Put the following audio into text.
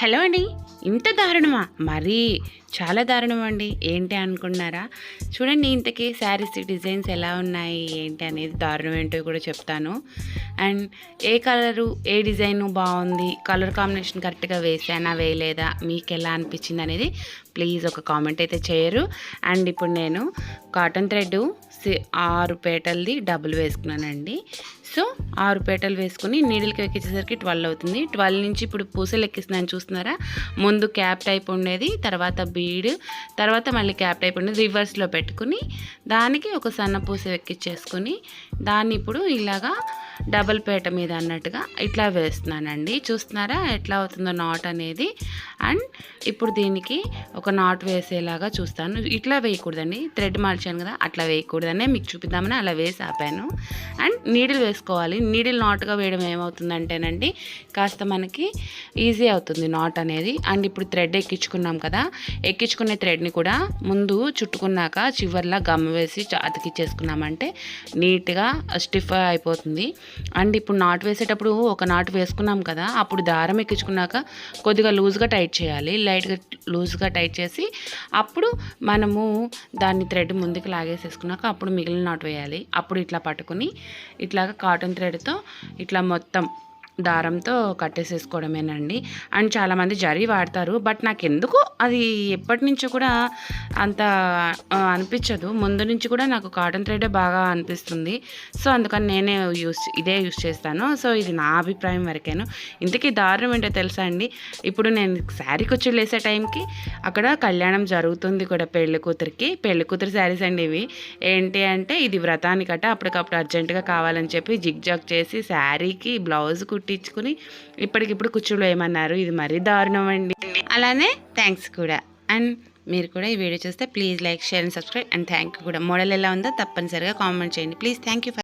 Hello అండి, ఇంత దారుణమా? మరీ చాలా దారుణం అండి. ఏంటి అనుకున్నారా? చూడండి, ఇంతకీ శారీస్ డిజైన్స్ ఎలా ఉన్నాయి ఏంటి అనేది దారుణం ఏంటో కూడా చెప్తాను. And A colour A design బాగుంది, కలర్ కాంబినేషన్ కరెక్ట్గా వేసానా వేయలేదా, మీకు ఎలా అనిపించింది అనేది ప్లీజ్ ఒక కామెంట్ అయితే చేయరు. అండ్ ఇప్పుడు నేను కాటన్ థ్రెడ్ 6 పేటలది డబుల్ వేసుకున్నానండి. సో 6 పేటలు వేసుకుని నీడిల్కి ఎక్కించేసరికి 12 అవుతుంది. 12 నుంచి ఇప్పుడు పూసలు ఎక్కిస్తున్నాను, చూస్తున్నారా? ముందు క్యాప్ టైప్ ఉండేది, తర్వాత బీడ్, తర్వాత మళ్ళీ క్యాప్ టైప్ ఉండేది రివర్స్లో పెట్టుకుని దానికి ఒక సన్న పూస ఎక్కించేసుకుని దాన్ని ఇప్పుడు ఇలాగా డబల్ పేట మీద అన్నట్టుగా ఇట్లా వేస్తున్నానండి. చూస్తున్నారా ఎట్లా అవుతుందో నాట్ అనేది. అండ్ ఇప్పుడు దీనికి ఒక నాట్ వేసేలాగా చూస్తాను. ఇట్లా వేయకూడదండి, థ్రెడ్ మార్చాను కదా, అట్లా వేయకూడదనే మీకు చూపిద్దామని అలా వేసి ఆపాను. అండ్ నీడిల్ వేసుకోవాలి. నీడిల్ నాట్గా వేయడం ఏమవుతుందంటేనండి, కాస్త మనకి ఈజీ అవుతుంది నాట్ అనేది. అండ్ ఇప్పుడు థ్రెడ్ ఎక్కించుకున్నాం కదా, ఎక్కించుకునే థ్రెడ్ని కూడా ముందు చుట్టుకున్నాక చివర్లా గమ్ వేసి అతికిచ్చేసుకున్నామంటే నీట్గా స్టిఫ్ అయిపోతుంది. అండ్ ఇప్పుడు నాట్ వేసేటప్పుడు ఒక నాట్ వేసుకున్నాం కదా, అప్పుడు దారం ఎక్కించుకున్నాక కొద్దిగా లూజ్గా టైట్ చేయాలి. లైట్గా లూజ్గా టైట్ చేసి అప్పుడు మనము దాన్ని థ్రెడ్ ముందుకు లాగేసేసుకున్నాక అప్పుడు మిగిలిన నాట్ వేయాలి. అప్పుడు ఇట్లా పట్టుకుని ఇట్లాగా కాటన్ థ్రెడ్తో ఇట్లా మొత్తం దారంతో కట్టేసేసుకోవడమేనండి. అండ్ చాలామంది జరీ వాడతారు, బట్ నాకు ఎందుకు అది ఎప్పటి నుంచో కూడా అంత అనిపించదు. ముందు నుంచి కూడా నాకు కాటన్ థ్రెడే బాగా అనిపిస్తుంది. సో అందుకని నేనే ఇదే యూస్ చేస్తాను. సో ఇది నా అభిప్రాయం వరకేను. ఇంతకీ దారుణం ఏంటో తెలుసా అండి, ఇప్పుడు నేను శారీ కుచ్చులు వేసే టైంకి అక్కడ కళ్యాణం జరుగుతుంది కూడా, పెళ్లి కూతురు శారీస్ అండి ఇవి. ఏంటి అంటే ఇది వ్రతానికట, అప్పటికప్పుడు అర్జెంటుగా కావాలని చెప్పి జిగ్ జాగ్ చేసి శారీకి బ్లౌజ్ కుట్టించుకుని ఇప్పటికిప్పుడు కుచ్చులు వేయమన్నారు. ఇది మరీ దారుణం అండి. అలానే థ్యాంక్స్ కూడా. అండ్ మీరు కూడా ఈ వీడియో చూస్తే please like, share and subscribe. And thank you కూడా. మోడల్ ఎలా ఉందో తప్పనిసరిగా కామెంట్ చేయండి ప్లీజ్. Thank you.